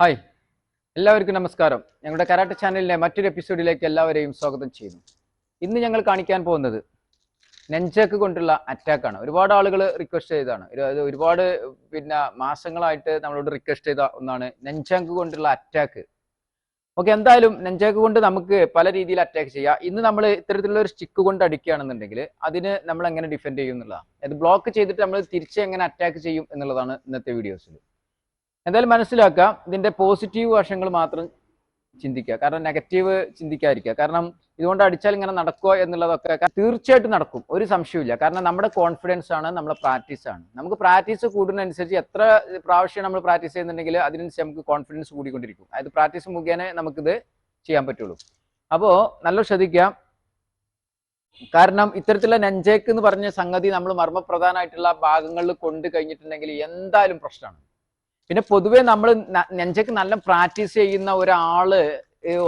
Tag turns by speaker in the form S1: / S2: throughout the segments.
S1: Hi എല്ലാവർക്കും നമസ്കാരം. ഞങ്ങളുടെ കരാട്ടെ ചാനലിലെ മറ്റൊരു എപ്പിസോഡിലേക്ക് എല്ലാവരെയും സ്വാഗതം ചെയ്യുന്നു. ഇന്ന് ഞങ്ങൾ കാണിക്കാൻ പോകുന്നത് നെഞ്ചക്ക് കൊണ്ടുള്ള അറ്റാക്കാണ്. ഒരുപാട് ആളുകൾ റിക്വസ്റ്റ് ചെയ്തതാണ്. ഒരുപാട് മാസങ്ങളായിട്ട് നമ്മളോട് റിക്വസ്റ്റ് ചെയ്ത ഒന്നാണ് നെഞ്ചക്ക് കൊണ്ടുള്ള അറ്റാക്ക്. ഓക്കെ, എന്തായാലും നെഞ്ചക്ക് കൊണ്ട് നമുക്ക് പല രീതിയിൽ അറ്റാക്ക് ചെയ്യാം. ഇന്ന് നമ്മൾ ഇത്തരത്തിലുള്ള ഒരു സ്റ്റിക്ക് കൊണ്ട് അടിക്കുകയാണെന്നുണ്ടെങ്കിൽ അതിന് നമ്മൾ എങ്ങനെ ഡിഫെൻഡ് ചെയ്യും എന്നുള്ളതാണ്. അത് ബ്ലോക്ക് ചെയ്തിട്ട് നമ്മൾ തിരിച്ച് എങ്ങനെ അറ്റാക്ക് ചെയ്യും എന്നുള്ളതാണ് ഇന്നത്തെ വീഡിയോസിൽ. എന്തായാലും മനസ്സിലാക്കുക, ഇതിന്റെ പോസിറ്റീവ് വശങ്ങൾ മാത്രം ചിന്തിക്കുക. കാരണം നെഗറ്റീവ് ചിന്തിക്കാതിരിക്കുക. കാരണം ഇതുകൊണ്ട് അടിച്ചാൽ ഇങ്ങനെ നടക്കുക എന്നുള്ളതൊക്കെ തീർച്ചയായിട്ടും നടക്കും, ഒരു സംശയമില്ല. കാരണം നമ്മുടെ കോൺഫിഡൻസ് ആണ്, നമ്മുടെ പ്രാക്ടീസ് ആണ്. നമുക്ക് പ്രാക്ടീസ് കൂടുന്നതനുസരിച്ച് എത്ര പ്രാവശ്യം നമ്മൾ പ്രാക്ടീസ് ചെയ്യുന്നുണ്ടെങ്കിൽ അതിനനുസരിച്ച് നമുക്ക് കോൺഫിഡൻസ് കൂടിക്കൊണ്ടിരിക്കും. അതായത് പ്രാക്ടീസ് മുഖേന നമുക്കിത് ചെയ്യാൻ പറ്റുള്ളൂ. അപ്പോൾ നല്ല ശ്രദ്ധിക്കുക. കാരണം ഇത്തരത്തിലുള്ള നെഞ്ചേക്ക് എന്ന് പറഞ്ഞ സംഗതി നമ്മൾ മർമ്മപ്രധാനമായിട്ടുള്ള ഭാഗങ്ങളിൽ കൊണ്ട് കഴിഞ്ഞിട്ടുണ്ടെങ്കിൽ എന്തായാലും പ്രശ്നമാണ്. പിന്നെ പൊതുവെ നമ്മൾ നെഞ്ചക്ക് നല്ല പ്രാക്ടീസ് ചെയ്യുന്ന ഒരാള്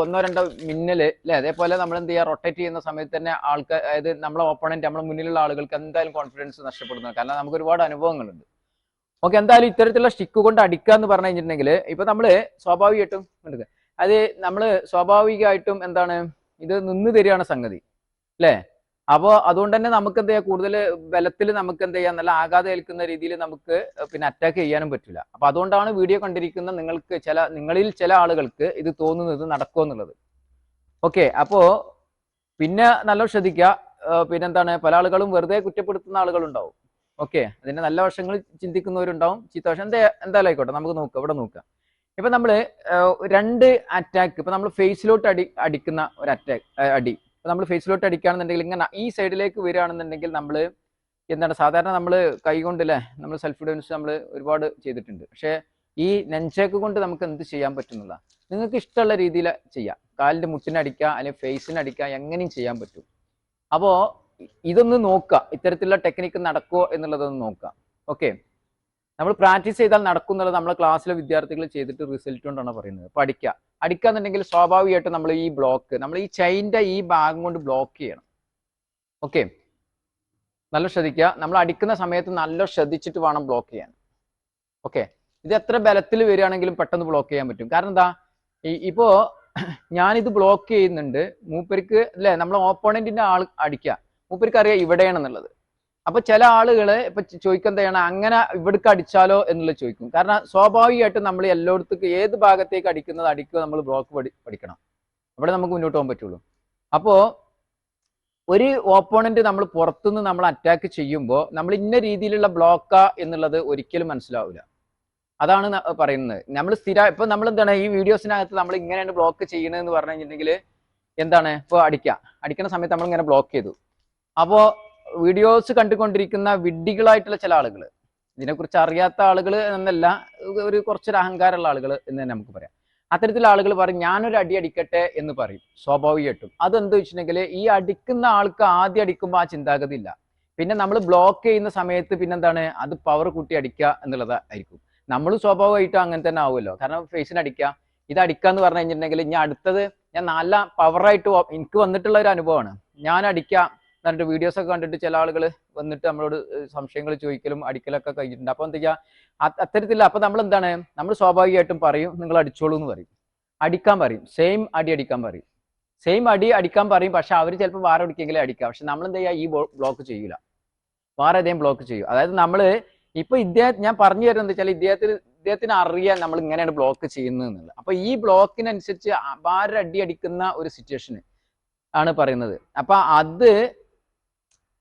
S1: ഒന്നോ രണ്ടോ മിന്നല് അല്ലെ, അതേപോലെ നമ്മൾ എന്ത് ചെയ്യുക, റൊട്ടേറ്റ് ചെയ്യുന്ന സമയത്ത് തന്നെ ആൾക്കാർ, അതായത് നമ്മളെ ഓപ്പണന്റ്, നമ്മളെ മുന്നിലുള്ള ആളുകൾക്ക് എന്തായാലും കോൺഫിഡൻസ് നഷ്ടപ്പെടുന്നു. കാരണം നമുക്ക് ഒരുപാട് അനുഭവങ്ങളുണ്ട്. ഓക്കെ, എന്തായാലും ഇത്തരത്തിലുള്ള സ്റ്റിക്ക് കൊണ്ട് അടിക്കുക എന്ന് പറഞ്ഞു കഴിഞ്ഞിട്ടുണ്ടെങ്കിൽ ഇപ്പൊ നമ്മള് സ്വാഭാവികമായിട്ടും അത് നമ്മൾ സ്വാഭാവികമായിട്ടും എന്താണ്, ഇത് നിന്ന് തരികയാണ് സംഗതി അല്ലേ. അപ്പോൾ അതുകൊണ്ട് തന്നെ നമുക്ക് എന്ത് ചെയ്യാം, കൂടുതൽ ബലത്തിൽ നമുക്ക് എന്ത് ചെയ്യാം, നല്ല ആഘാതം ഏൽക്കുന്ന രീതിയിൽ നമുക്ക് അറ്റാക്ക് ചെയ്യാനും പറ്റില്ല. അപ്പൊ അതുകൊണ്ടാണ് വീഡിയോ കണ്ടിരിക്കുന്ന നിങ്ങളിൽ ചില ആളുകൾക്ക് ഇത് തോന്നുന്നത് നടക്കുമെന്നുള്ളത്. ഓക്കെ, അപ്പോ പിന്നെ നല്ല ശ്രദ്ധിക്കുക. പിന്നെന്താണ്, പല ആളുകളും വെറുതെ കുറ്റപ്പെടുത്തുന്ന ആളുകളുണ്ടാവും. ഓക്കെ, അതിന്റെ നല്ല വശങ്ങൾ ചിന്തിക്കുന്നവരുണ്ടാവും, ചീത്ത വശം എന്തായാലും ആയിക്കോട്ടെ. നമുക്ക് നോക്കാം, ഇവിടെ നോക്കാം. ഇപ്പൊ നമ്മള് രണ്ട് അറ്റാക്ക്, ഇപ്പൊ നമ്മൾ ഫേസിലോട്ട് അടിക്കുന്ന ഒരു അടി നമ്മൾ ഫേസിലോട്ട് അടിക്കുകയാണെന്നുണ്ടെങ്കിൽ ഇങ്ങനെ ഈ സൈഡിലേക്ക് വരികയാണെന്നുണ്ടെങ്കിൽ നമ്മൾ എന്താണ്, സാധാരണ നമ്മൾ കൈ കൊണ്ടല്ലേ നമ്മൾ സെൽഫ് ഡിഫൻസ് നമ്മൾ ഒരുപാട് ചെയ്തിട്ടുണ്ട്. പക്ഷേ ഈ നെഞ്ചേക്ക് കൊണ്ട് നമുക്ക് എന്ത് ചെയ്യാൻ പറ്റുന്നില്ല, നിങ്ങൾക്ക് ഇഷ്ടമുള്ള രീതിയിൽ ചെയ്യാം. കാലിന്റെ മുട്ടിനടിക്കുക, അല്ലെങ്കിൽ ഫേസിനടിക്കുക, എങ്ങനെയും ചെയ്യാൻ പറ്റും. അപ്പോൾ ഇതൊന്ന് നോക്കുക, ഇത്തരത്തിലുള്ള ടെക്നിക്ക് നടക്കുമോ എന്നുള്ളതൊന്ന് നോക്കുക. ഓക്കെ, നമ്മൾ പ്രാക്ടീസ് ചെയ്താൽ നടക്കും എന്നുള്ളത് നമ്മളെ ക്ലാസ്സിലെ വിദ്യാർത്ഥികൾ ചെയ്തിട്ട് റിസൾട്ട് കൊണ്ടാണ് പറയുന്നത്. അപ്പൊ അടിക്കാന്നുണ്ടെങ്കിൽ സ്വാഭാവികമായിട്ടും നമ്മൾ ഈ ബ്ലോക്ക്, നമ്മൾ ഈ ചെയിൻ്റെ ഈ ഭാഗം കൊണ്ട് ബ്ലോക്ക് ചെയ്യണം. ഓക്കെ, നല്ല ശ്രദ്ധിക്കുക. നമ്മൾ അടിക്കുന്ന സമയത്ത് നല്ല ശ്രദ്ധിച്ചിട്ട് വേണം ബ്ലോക്ക് ചെയ്യാൻ. ഓക്കെ, ഇത് എത്ര ബലത്തിൽ വരികയാണെങ്കിലും പെട്ടെന്ന് ബ്ലോക്ക് ചെയ്യാൻ പറ്റും. കാരണം എന്താ, ഇപ്പോ ഞാനിത് ബ്ലോക്ക് ചെയ്യുന്നുണ്ട്, മൂപ്പർക്ക് അല്ലെ, നമ്മളെ ഓപ്പോണന്റിന്റെ ആൾ അടിക്കുക, മൂപ്പർക്ക് അറിയാം ഇവിടെയാണെന്നുള്ളത്. അപ്പൊ ചില ആളുകള് ഇപ്പൊ ചോദിക്കുന്നതാണ്, അങ്ങനെ ഇവിടേക്ക് അടിച്ചാലോ എന്നുള്ളത് ചോദിക്കും. കാരണം സ്വാഭാവികമായിട്ടും നമ്മൾ എല്ലായിടത്തേക്ക് ഏത് ഭാഗത്തേക്ക് അടിക്കുക നമ്മൾ ബ്ലോക്ക് പഠിക്കണം. അവിടെ നമുക്ക് മുന്നോട്ട് പോകാൻ പറ്റുള്ളൂ. അപ്പോ ഒരു ഓപ്പോണന്റ് നമ്മൾ പുറത്തുനിന്ന് നമ്മൾ അറ്റാക്ക് ചെയ്യുമ്പോൾ നമ്മൾ ഇന്ന രീതിയിലുള്ള ബ്ലോക്കാ എന്നുള്ളത് ഒരിക്കലും മനസ്സിലാവില്ല. അതാണ് പറയുന്നത്. നമ്മൾ ഇപ്പൊ നമ്മൾ എന്താണ്, ഈ വീഡിയോസിനകത്ത് നമ്മൾ ഇങ്ങനെയാണ് ബ്ലോക്ക് ചെയ്യണമെന്ന് പറഞ്ഞു കഴിഞ്ഞിട്ടുണ്ടെങ്കിൽ എന്താണ്, ഇപ്പൊ അടിക്കുന്ന സമയത്ത് നമ്മൾ ഇങ്ങനെ ബ്ലോക്ക് ചെയ്തു. അപ്പോ വീഡിയോസ് കണ്ടുകൊണ്ടിരിക്കുന്ന വിഡ്ഢികളായിട്ടുള്ള ചില ആളുകൾ, ഇതിനെക്കുറിച്ച് അറിയാത്ത ആളുകൾ എന്നല്ല, ഒരു കുറച്ചൊരു അഹങ്കാരമുള്ള ആളുകൾ എന്ന് തന്നെ നമുക്ക് പറയാം. അത്തരത്തിലുള്ള ആളുകൾ പറയും ഞാനൊരു അടി അടിക്കട്ടെ എന്ന് പറയും സ്വാഭാവികമായിട്ടും. അതെന്താ വെച്ചിട്ടുണ്ടെങ്കിൽ ഈ അടിക്കുന്ന ആൾക്ക് ആദ്യം അടിക്കുമ്പോൾ ആ ചിന്താഗതി ഇല്ല. പിന്നെ നമ്മൾ ബ്ലോക്ക് ചെയ്യുന്ന സമയത്ത് പിന്നെന്താണ്, അത് പവർ കൂട്ടി അടിക്കുക എന്നുള്ളതായിരിക്കും. നമ്മൾ സ്വാഭാവികമായിട്ടും അങ്ങനെ തന്നെ ആവുമല്ലോ. കാരണം ഫേസിന് അടിക്കുക, ഇത് അടിക്കുക എന്ന് പറഞ്ഞു കഴിഞ്ഞിട്ടുണ്ടെങ്കിൽ ഞാൻ അടുത്തത് ഞാൻ നല്ല പവറായിട്ട് എനിക്ക് വന്നിട്ടുള്ള ഒരു അനുഭവമാണ്. ഞാൻ അടിക്കുക എന്നിട്ട് വീഡിയോസ് ഒക്കെ കണ്ടിട്ട് ചില ആളുകൾ വന്നിട്ട് നമ്മളോട് സംശയങ്ങൾ ചോദിക്കലും അടിക്കലൊക്കെ കഴിഞ്ഞിട്ടുണ്ട്. അപ്പൊ എന്താ ചെയ്യുക, അത്തരത്തില്ല. അപ്പൊ നമ്മൾ എന്താണ്, നമ്മൾ സ്വാഭാവികമായിട്ടും പറയും നിങ്ങൾ അടിച്ചോളൂ എന്ന് പറയും, അടിക്കാൻ പറയും, സെയിം അടി അടിക്കാൻ പറയും, സെയിം അടി അടിക്കാൻ പറയും. പക്ഷെ അവർ ചിലപ്പോൾ വാര അടിക്കെങ്കിലും അടിക്കാം. പക്ഷെ നമ്മൾ എന്താ ചെയ്യുക, ഈ ബ്ലോക്ക് ചെയ്യൂല, വേറെ ഏതെങ്കിലും ബ്ലോക്ക് ചെയ്യും. അതായത് നമ്മൾ ഇപ്പൊ ഞാൻ പറഞ്ഞു തരുന്നത് എന്താ വെച്ചാൽ ഇദ്ദേഹത്തിന് അറിയാൻ നമ്മൾ ഇങ്ങനെയാണ് ബ്ലോക്ക് ചെയ്യുന്നത് എന്നുള്ളത്. അപ്പൊ ഈ ബ്ലോക്കിനനുസരിച്ച് വാര അടി അടിക്കുന്ന ഒരു സിറ്റുവേഷന് ആണ് പറയുന്നത്. അപ്പൊ അത്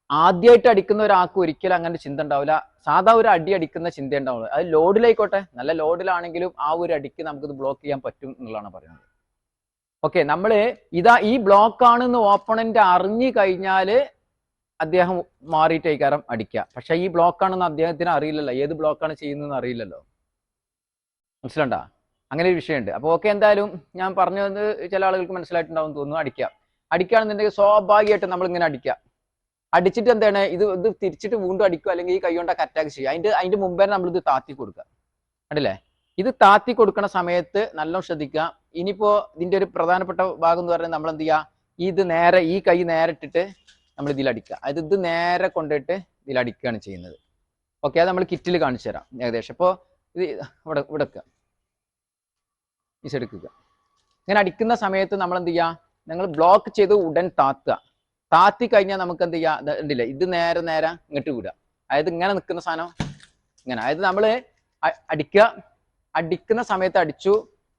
S1: ആദ്യമായിട്ട് അടിക്കുന്ന ഒരാൾക്ക് ഒരിക്കലും അങ്ങനെ ചിന്ത ഉണ്ടാവില്ല. സാധാ ഒരു അടി അടിക്കുന്ന ചിന്ത ഉണ്ടാവുള്ളൂ. അത് ലോഡിലായിക്കോട്ടെ, നല്ല ലോഡിലാണെങ്കിലും ആ ഒരു അടിക്ക് നമുക്കിത് ബ്ലോക്ക് ചെയ്യാൻ പറ്റും എന്നുള്ളതാണ് പറയുന്നത്. ഓക്കെ, നമ്മൾ ഈ ബ്ലോക്ക് ആണെന്ന് ഓപ്പണന്റ് അറിഞ്ഞു കഴിഞ്ഞാൽ അദ്ദേഹം മാറിയിട്ടേക്കാരം അടിക്കുക. പക്ഷെ ഈ ബ്ലോക്ക് ആണെന്ന് അദ്ദേഹത്തിന് അറിയില്ലല്ലോ, ഏത് ബ്ലോക്കാണ് ചെയ്യുന്നതെന്ന് അറിയില്ലല്ലോ. മനസ്സിലുണ്ടാ, അങ്ങനെ ഒരു വിഷയമുണ്ട്. അപ്പോൾ ഓക്കെ, എന്തായാലും ഞാൻ പറഞ്ഞത് ചില ആളുകൾക്ക് മനസ്സിലായിട്ടുണ്ടാവും തോന്നുന്നു. അടിക്കുകയാണെന്നുണ്ടെങ്കിൽ സ്വാഭാവികമായിട്ടും നമ്മൾ ഇങ്ങനെ അടിച്ചിട്ട് എന്താണ്, ഇത് തിരിച്ചിട്ട് വീണ്ടും അടിക്കുക, അല്ലെങ്കിൽ ഈ കൈ കൊണ്ടൊക്കെ അറ്റാക്ക് ചെയ്യുക. അതിന്റെ മുമ്പേ നമ്മൾ ഇത് താത്തി കൊടുക്കുക. കണ്ടില്ലേ, ഇത് താത്തി കൊടുക്കുന്ന സമയത്ത് നല്ല ശ്രദ്ധിക്കുക. ഇനിയിപ്പോ ഇതിന്റെ ഒരു പ്രധാനപ്പെട്ട ഭാഗം എന്ന് പറഞ്ഞാൽ നമ്മൾ എന്ത് ചെയ്യുക, ഈ കൈ നേരെ ഇട്ടിട്ട് നമ്മൾ ഇതിലടിക്കുക. അതായത് ഇത് നേരെ കൊണ്ടിട്ട് ഇതിലടിക്കുകയാണ് ചെയ്യുന്നത്. ഓക്കെ, അത് നമ്മൾ കിറ്റിൽ കാണിച്ചു തരാം ഏകദേശം. ഇപ്പോൾ ഇത് ഇവിടെ വെക്കുക. ഈ സൈഡ് എടുക്കുക. ഇങ്ങനെ അടിക്കുന്ന സമയത്ത് നമ്മൾ എന്ത് ചെയ്യുക, നിങ്ങൾ ബ്ലോക്ക് ചെയ്ത് ഉടൻ താത്തുക. താത്തി കഴിഞ്ഞാൽ നമുക്ക് എന്ത് ചെയ്യുക, ഉണ്ടില്ല, ഇത് നേരെ നേരെ ഇങ്ങോട്ട് വിടുക. അതായത് ഇങ്ങനെ നിൽക്കുന്ന സാധനം ഇങ്ങനെ, അതായത് നമ്മൾ അടിക്കുന്ന സമയത്ത് അടിച്ചു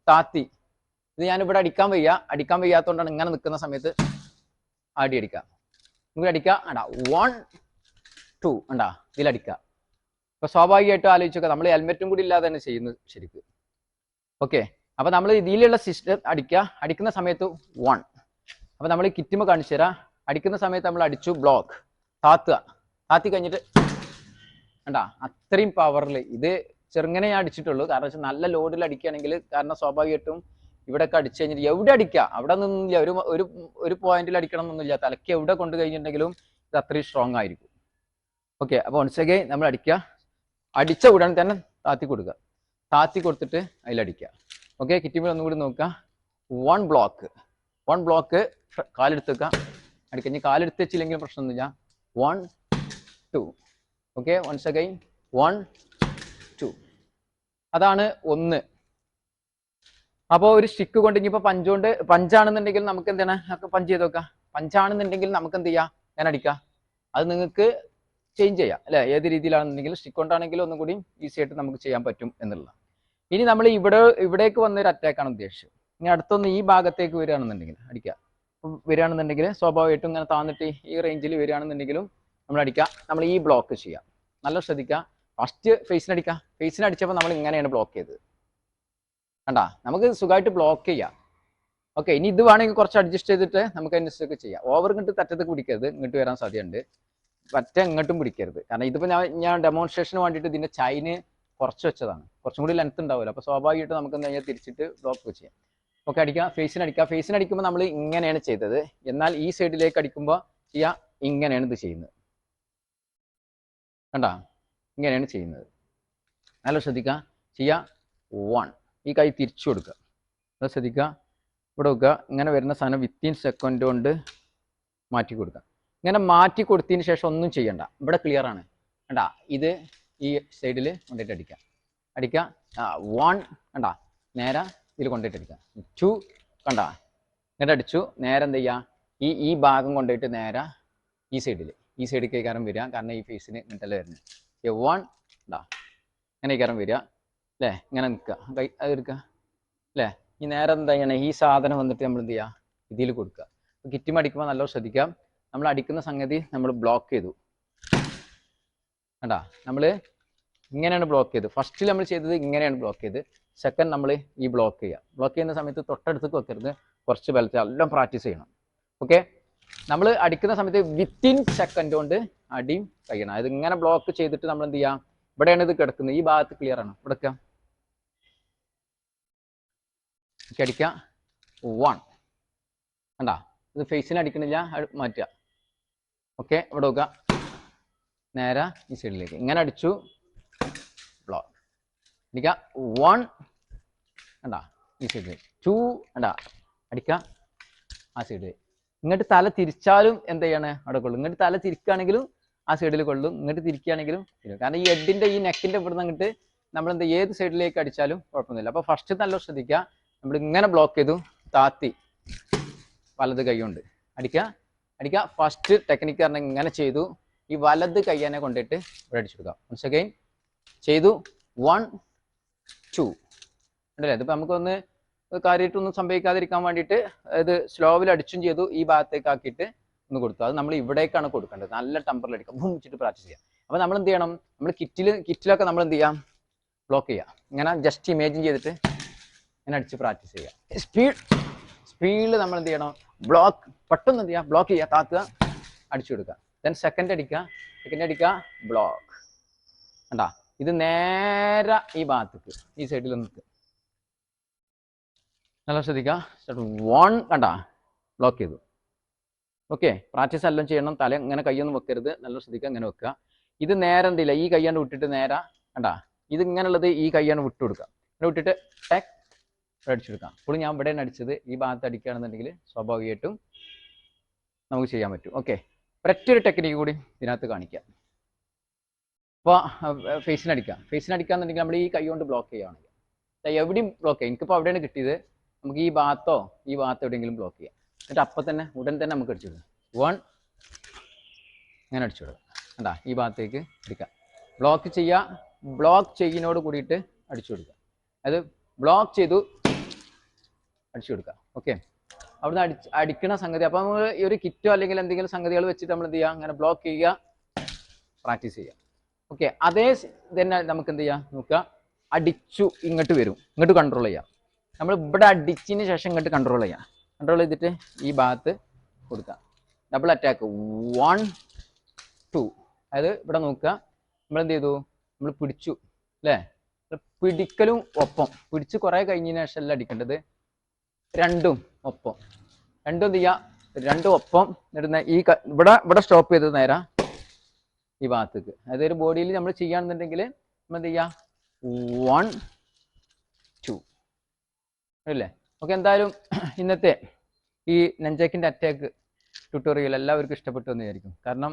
S1: താത്തി. ഇത് ഞാനിവിടെ അടിക്കാൻ വയ്യാത്തതുകൊണ്ടാണ് ഇങ്ങനെ നിൽക്കുന്ന സമയത്ത് അടിക്കാം. നമുക്ക് അടിക്കുക, ഉണ്ടാ 1 2 ഉണ്ടാ ഇതിലടിക്കുക. അപ്പൊ സ്വാഭാവികമായിട്ടും ആലോചിച്ചൊക്കെ നമ്മൾ ഹെൽമെറ്റും കൂടി ഇല്ലാതെ തന്നെ ചെയ്യുന്നത് ശരിക്കും. ഓക്കെ, അപ്പൊ നമ്മൾ ഇതിലുള്ള സിസ്റ്റം അടിക്കുന്ന സമയത്ത് 1. അപ്പൊ നമ്മൾ കിറ്റുമ്പോൾ കാണിച്ചു തരാം. അടിക്കുന്ന സമയത്ത് നമ്മൾ അടിച്ചു ബ്ലോക്ക്, താത്തി കഴിഞ്ഞിട്ട് ഉണ്ടാ അത്രയും പവറിൽ. ഇത് ചെറുങ്ങനെ ഞാൻ അടിച്ചിട്ടുള്ളൂ, കാരണം വെച്ചാൽ നല്ല ലോഡിൽ അടിക്കുകയാണെങ്കിൽ, കാരണം സ്വാഭാവികമായിട്ടും ഇവിടെയൊക്കെ അടിച്ചു കഴിഞ്ഞിട്ട് എവിടെ അടിക്കുക, അവിടെ നിന്നില്ല, ഒരു പോയിന്റിൽ അടിക്കണം എന്നൊന്നുമില്ല, തലയ്ക്ക് എവിടെ കൊണ്ട് കഴിഞ്ഞിട്ടുണ്ടെങ്കിലും ഇത് അത്രയും സ്ട്രോങ് ആയിരിക്കും. ഓക്കെ, അപ്പോൾ വൺസ് അഗൈൻ നമ്മൾ അടിച്ച ഉടൻ തന്നെ താത്തി കൊടുക്കുക. താത്തി കൊടുത്തിട്ട് അതിലടിക്കുക. ഓക്കെ, കിറ്റുമ്പോൾ ഒന്നുകൂടി നോക്കുക. 1 ബ്ലോക്ക് കാലെടുത്ത് വെക്കുക, അടിക്കഞ്ഞ് കാലെടുത്ത് വെച്ചില്ലെങ്കിലും പ്രശ്നമൊന്നുമില്ല. 1 2. Okay, once again 1 2. അതാണ് 1. അപ്പോൾ ഒരു സ്റ്റിക്ക് കൊണ്ട് ഇനിയിപ്പോൾ പഞ്ചാണെന്നുണ്ടെങ്കിൽ നമുക്ക് എന്താണ് പഞ്ച് ചെയ്ത് നോക്കാം. പഞ്ചാണെന്നുണ്ടെങ്കിൽ നമുക്ക് എന്ത് ചെയ്യാം, ഞാൻ അടിക്കാം. അത് നിങ്ങൾക്ക് ചേഞ്ച് ചെയ്യാം അല്ലേ, ഏത് രീതിയിലാണെന്നുണ്ടെങ്കിൽ. സ്റ്റിക്ക് കൊണ്ടാണെങ്കിലും ഒന്നും കൂടി ഈസി ആയിട്ട് നമുക്ക് ചെയ്യാൻ പറ്റും എന്നുള്ള. ഇനി നമ്മൾ ഇവിടേക്ക് വന്നൊരു അറ്റാക്കാണ് ഉദ്ദേശിച്ചത്. ഇനി അടുത്തൊന്ന് ഈ ഭാഗത്തേക്ക് വരികയാണെന്നുണ്ടെങ്കിൽ സ്വാഭാവികമായിട്ടും ഇങ്ങനെ താന്നിട്ട് ഈ റേഞ്ചിൽ വരികയാണെന്നുണ്ടെങ്കിലും നമ്മൾ അടിക്കുക. നമ്മൾ ഈ ബ്ലോക്ക് ചെയ്യാം. നല്ല ശ്രദ്ധിക്കുക. ഫസ്റ്റ് ഫേസിനടിച്ചപ്പോൾ നമ്മൾ ഇങ്ങനെയാണ് ബ്ലോക്ക് ചെയ്തത്. കണ്ടാ, നമുക്ക് സുഖമായിട്ട് ബ്ലോക്ക് ചെയ്യാം. ഓക്കെ, ഇനി ഇത് വേണമെങ്കിൽ കുറച്ച് അഡ്ജസ്റ്റ് ചെയ്തിട്ട് നമുക്ക് അതിനനുസരിച്ചൊക്കെ ചെയ്യാം. ഓവർ ഇങ്ങോട്ട് തറ്റത്തേക്ക് പിടിക്കരുത്, ഇങ്ങോട്ട് വരാൻ സാധ്യതയുണ്ട്. പറ്റ ഇങ്ങോട്ടും പിടിക്കരുത്. കാരണം ഇതിപ്പോൾ ഞാൻ ഡെമോൺസ്ട്രേഷന് വേണ്ടിയിട്ട് ഇതിൻ്റെ ചൈന് കുറച്ച് വെച്ചതാണ്. കുറച്ചും കൂടി ലെങ്ത് ഉണ്ടാവില്ല. അപ്പോൾ സ്വാഭാവികമായിട്ട് നമുക്ക് എന്താ കഴിഞ്ഞാൽ തിരിച്ചിട്ട് ബ്ലോക്ക് ചെയ്യാം. ഓക്കെ, ഫേസിനടിക്കുമ്പോൾ നമ്മൾ ഇങ്ങനെയാണ് ചെയ്തത്. എന്നാൽ ഈ സൈഡിലേക്ക് അടിക്കുമ്പോൾ ഇങ്ങനെയാണ് ഇത് ചെയ്യുന്നത്. കണ്ടാ, ഇങ്ങനെയാണ് ചെയ്യുന്നത്. നല്ല ശ്രദ്ധിക്കുക. 1. ഈ കൈ തിരിച്ചു കൊടുക്കുക. അത് ശ്രദ്ധിക്കുക. ഇവിടെ വെക്കുക. ഇങ്ങനെ വരുന്ന സാധനം വിത്തിൻ സെക്കൻഡ് കൊണ്ട് മാറ്റി കൊടുക്കുക. ഇങ്ങനെ മാറ്റി കൊടുത്തതിന് ശേഷം ഒന്നും ചെയ്യണ്ട. ഇവിടെ ക്ലിയർ ആണ്. കണ്ടാ, ഇത് ഈ സൈഡിൽ കൊണ്ടിട്ട് അടിക്കുക. 1 കണ്ടാ, നേരെ ഇതിൽ കൊണ്ടിട്ട് അടിക്കുക. 2 കണ്ടാ, ഇങ്ങനെ അടിച്ചു. നേരെ എന്ത് ചെയ്യുക, ഈ ഭാഗം കൊണ്ടുപോയിട്ട് നേരെ ഈ സൈഡിൽ കയറാൻ വരിക. കാരണം ഈ ഫേസിന് ഇങ്ങനത്തല്ലേ വരുന്നത്. 1 കണ്ടാ, ഇങ്ങനെ കയറാൻ വരിക അല്ലേ. ഇങ്ങനെ നിൽക്കുക, കൈ അത് എടുക്കുക അല്ലേ. ഈ നേരെ എന്താ ചെയ്യണേ, ഈ സാധനം വന്നിട്ട് നമ്മൾ എന്ത് ചെയ്യുക, ഇതിൽ കൊടുക്കുക. കിറ്റും അടിക്കുമ്പോൾ നല്ല ശ്രദ്ധിക്കാം. നമ്മൾ അടിക്കുന്ന സംഗതി നമ്മൾ ബ്ലോക്ക് ചെയ്തു. കണ്ടാ, നമ്മൾ ഇങ്ങനെയാണ് ബ്ലോക്ക് ചെയ്തത്. ഫസ്റ്റിൽ നമ്മൾ ചെയ്തത് ഇങ്ങനെയാണ് ബ്ലോക്ക് ചെയ്ത്. സെക്കൻഡ് നമ്മൾ ഈ ബ്ലോക്ക് ചെയ്യുന്ന സമയത്ത് തൊട്ടടുത്തേക്ക് വെക്കരുത്. കുറച്ച് ബലത്തിൽ എല്ലാം പ്രാക്ടീസ് ചെയ്യണം. ഓക്കെ, നമ്മൾ അടിക്കുന്ന സമയത്ത് വിത്തിൻ സെക്കൻഡ് കൊണ്ട് അടിയും കഴിയണം. അത് ഇങ്ങനെ ബ്ലോക്ക് ചെയ്തിട്ട് നമ്മൾ എന്ത് ചെയ്യാം, ഇവിടെയാണ് ഇത് കിടക്കുന്നത്. ഈ ഭാഗത്ത് ക്ലിയർ ആണ്. ഇവിടെ അടിക്കുക. 1 കണ്ടാ, ഇത് ഫേസിന് അടിക്കണില്ല, മാറ്റുക. ഓക്കെ, ഇവിടെ വെക്കുക. നേരെ ഈ സൈഡിലേക്ക് ഇങ്ങനെ അടിച്ചു, ബ്ലോക്ക് അടിക്കുക. 1 കണ്ടാ, ഈ സൈഡിലേക്ക്. 2 കണ്ടാ, അടിക്കുക ആ സൈഡിൽ. ഇങ്ങോട്ട് തല തിരിച്ചാലും എന്ത് ചെയ്യാണ്, അവിടെ കൊള്ളും. ഇങ്ങോട്ട് തല തിരിക്കുകയാണെങ്കിലും ആ സൈഡിൽ കൊള്ളും, ഇങ്ങോട്ട് തിരിക്കുകയാണെങ്കിലും. കാരണം ഈ ഹെഡിന്റെ ഈ നെക്കിന്റെ ഇവിടെ നിന്ന് അങ്ങോട്ട് നമ്മൾ എന്താ ഏത് സൈഡിലേക്ക് അടിച്ചാലും കുഴപ്പമൊന്നുമില്ല. അപ്പോൾ ഫസ്റ്റ് നല്ല ശ്രദ്ധിക്കുക. നമ്മൾ ഇങ്ങനെ ബ്ലോക്ക് ചെയ്തു, താത്തി വലത് കൈ കൊണ്ട് അടിക്കുക. ഫസ്റ്റ് ടെക്നിക്ക് പറഞ്ഞാൽ ഇങ്ങനെ ചെയ്തു, ഈ വലത് കയ്യനെ കൊണ്ടിട്ട് ഇവിടെ അടിച്ചു കൊടുക്കാം. വൺസ് അഗൈൻ ചെയ്തു. 1 2 ഉണ്ടല്ലേ. ഇതിപ്പോൾ നമുക്കൊന്ന് കാര്യമായിട്ടൊന്നും സംഭവിക്കാതിരിക്കാൻ വേണ്ടിയിട്ട് ഇത് സ്ലോവിൽ അടിച്ചും ചെയ്തു. ഈ ഭാഗത്തേക്ക് ആക്കിയിട്ട് ഒന്ന് കൊടുത്തു. അത് നമ്മൾ ഇവിടേക്കാണ് കൊടുക്കേണ്ടത്. നല്ല ടെമ്പറിൽ അടിക്കാം, ഭൂം വെച്ചിട്ട് പ്രാക്ടീസ് ചെയ്യാം. അപ്പോൾ നമ്മൾ എന്ത് ചെയ്യണം, നമ്മൾ കിറ്റിലൊക്കെ നമ്മൾ എന്ത് ചെയ്യാം, ബ്ലോക്ക് ചെയ്യുക. ഇങ്ങനെ ജസ്റ്റ് ഇമേജിൻ ചെയ്തിട്ട് ഇങ്ങനെ അടിച്ച് പ്രാക്ടീസ് ചെയ്യുക. സ്പീഡിൽ നമ്മൾ എന്ത് ചെയ്യണം, ബ്ലോക്ക് പെട്ടെന്ന് എന്ത് ചെയ്യുക, ബ്ലോക്ക് ചെയ്യുക, താത്തുക, അടിച്ചു കൊടുക്കുക. ദെൻ സെക്കൻഡ് അടിക്കുക, ബ്ലോക്ക്. കണ്ടാ, ഇത് നേരെ ഈ ഭാഗത്തേക്ക് ഈ സൈഡിൽ നിൽക്കുക. നല്ല ശ്രദ്ധിക്കുക. 1 കണ്ടാ, ബ്ലോക്ക് ചെയ്തു. ഓക്കെ, പ്രാക്ടീസ് എല്ലാം ചെയ്യണം. തല ഇങ്ങനെ കൈയൊന്നും വെക്കരുത്. നല്ല ശ്രദ്ധിക്കുക, ഇങ്ങനെ വെക്കുക. ഇത് നേരെ എന്തില്ല, ഈ കൈയാണ് വിട്ടിട്ട് നേരെ കണ്ടാ, ഇത് ഇങ്ങനെയുള്ളത് ഈ കൈയാണ് വിട്ടുകൊടുക്കുക. ഇവിടെ വിട്ടിട്ട് ടെക് അടിച്ചെടുക്കാം. അപ്പോൾ ഞാൻ ഇവിടെയാണ് അടിച്ചത്. ഈ ഭാഗത്ത് അടിക്കുകയാണെന്നുണ്ടെങ്കിൽ സ്വാഭാവികമായിട്ടും നമുക്ക് ചെയ്യാൻ പറ്റും. ഓക്കെ, ഒരൊറ്റൊരു ടെക്നിക്ക് കൂടി ഇതിനകത്ത് കാണിക്കാം. അപ്പോൾ ഫേസിനടിക്കുക എന്നുണ്ടെങ്കിൽ നമ്മൾ ഈ കൈ കൊണ്ട് ബ്ലോക്ക് ചെയ്യുകയാണെങ്കിൽ എവിടെയും ബ്ലോക്ക് ചെയ്യാം. എനിക്കിപ്പോൾ അവിടെയാണ് കിട്ടിയത്. നമുക്ക് ഈ ഭാഗത്തോ എവിടെയെങ്കിലും ബ്ലോക്ക് ചെയ്യാം. എന്നിട്ട് അപ്പം തന്നെ ഉടൻ തന്നെ നമുക്ക് അടിച്ചു കൊടുക്കാം. 1 അങ്ങനെ അടിച്ചു കൊടുക്കാം. കണ്ടാ ഈ ഭാഗത്തേക്ക് അടിക്കാം. ബ്ലോക്ക് ചെയ്യുന്നതോട് കൂടിയിട്ട് അടിച്ചു കൊടുക്കുക. അത് ബ്ലോക്ക് ചെയ്തു അടിച്ചു കൊടുക്കുക. ഓക്കെ, അവിടുന്ന് അടിക്കണ സംഗതി. അപ്പോൾ നമ്മൾ ഈ ഒരു കിറ്റോ അല്ലെങ്കിൽ എന്തെങ്കിലും സംഗതികൾ വെച്ചിട്ട് നമ്മൾ എന്ത് ചെയ്യുക, അങ്ങനെ ബ്ലോക്ക് ചെയ്യുക, പ്രാക്ടീസ് ചെയ്യുക. ഓക്കെ, അതേ തന്നെ നമുക്ക് എന്ത് ചെയ്യാം നോക്കുക. അടിച്ചു ഇങ്ങോട്ട് വരും, ഇങ്ങോട്ട് കൺട്രോൾ ചെയ്യാം. നമ്മൾ ഇവിടെ അടിച്ചതിന് ശേഷം ഇങ്ങോട്ട് കൺട്രോൾ ചെയ്യാം. കൺട്രോൾ ചെയ്തിട്ട് ഈ ഭാഗത്ത് കൊടുക്കുക. Double attack 1 2. അതായത് ഇവിടെ നോക്കുക, നമ്മൾ എന്ത് ചെയ്തു, നമ്മൾ പിടിച്ചു അല്ലേ. പിടിക്കലും ഒപ്പം പിടിച്ച് കുറേ കഴിഞ്ഞതിന് ശേഷം അല്ല അടിക്കേണ്ടത്, രണ്ടും ഒപ്പം. രണ്ടും എന്ത് ചെയ്യുക, രണ്ടും ഒപ്പം ഇടുന്ന ഈ ഇവിടെ സ്റ്റോപ്പ് ചെയ്തത് നേരെ ഈ ഭാഗത്തേക്ക്. അതായത് ഒരു ബോഡിയിൽ നമ്മൾ ചെയ്യുകയാണെന്നുണ്ടെങ്കിൽ നമ്മൾ എന്ത് ചെയ്യുക, 1 2 അല്ലേ. ഓക്കെ, എന്തായാലും ഇന്നത്തെ ഈ നെഞ്ചാക്കിൻ്റെ അറ്റാക്ക് ട്യൂട്ടോറിയൽ എല്ലാവർക്കും ഇഷ്ടപ്പെട്ടു എന്ന് വിചാരിക്കും. കാരണം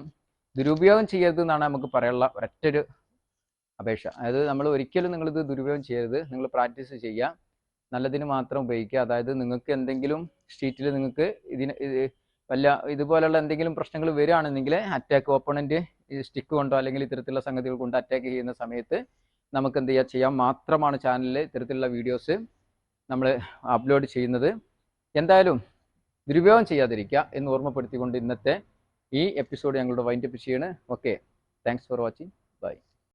S1: ദുരുപയോഗം ചെയ്യരുത് എന്നാണ് നമുക്ക് പറയാനുള്ള ഒരൊറ്റൊരു അപേക്ഷ. അതായത് നമ്മൾ ഒരിക്കലും നിങ്ങളിത് ദുരുപയോഗം ചെയ്യരുത്. നിങ്ങൾ പ്രാക്ടീസ് ചെയ്യുക, നല്ലതിന് മാത്രം ഉപയോഗിക്കുക. അതായത് നിങ്ങൾക്ക് എന്തെങ്കിലും സ്ട്രീറ്റിൽ നിങ്ങൾക്ക് ഇതുപോലുള്ള എന്തെങ്കിലും പ്രശ്നങ്ങൾ വരികയാണെന്നെങ്കിൽ അറ്റാക്ക് ഓപ്പണൻറ്റ് സ്റ്റിക്ക് കൊണ്ടോ അല്ലെങ്കിൽ ഇത്തരത്തിലുള്ള സംഗതികൾ കൊണ്ട് അറ്റാക്ക് ചെയ്യുന്ന സമയത്ത് നമുക്ക് എന്ത് ചെയ്യാൻ മാത്രമാണ് ചാനലിൽ ഇത്തരത്തിലുള്ള വീഡിയോസ് നമ്മൾ അപ്ലോഡ് ചെയ്യുന്നത്. എന്തായാലും ദുരുപയോഗം ചെയ്യാതിരിക്കുക എന്ന് ഓർമ്മപ്പെടുത്തിക്കൊണ്ട് ഇന്നത്തെ ഈ എപ്പിസോഡ് ഞങ്ങളുടെ വൈൻഡപ്പ് ചെയ്യാണ്. Okay, thanks for watching. By.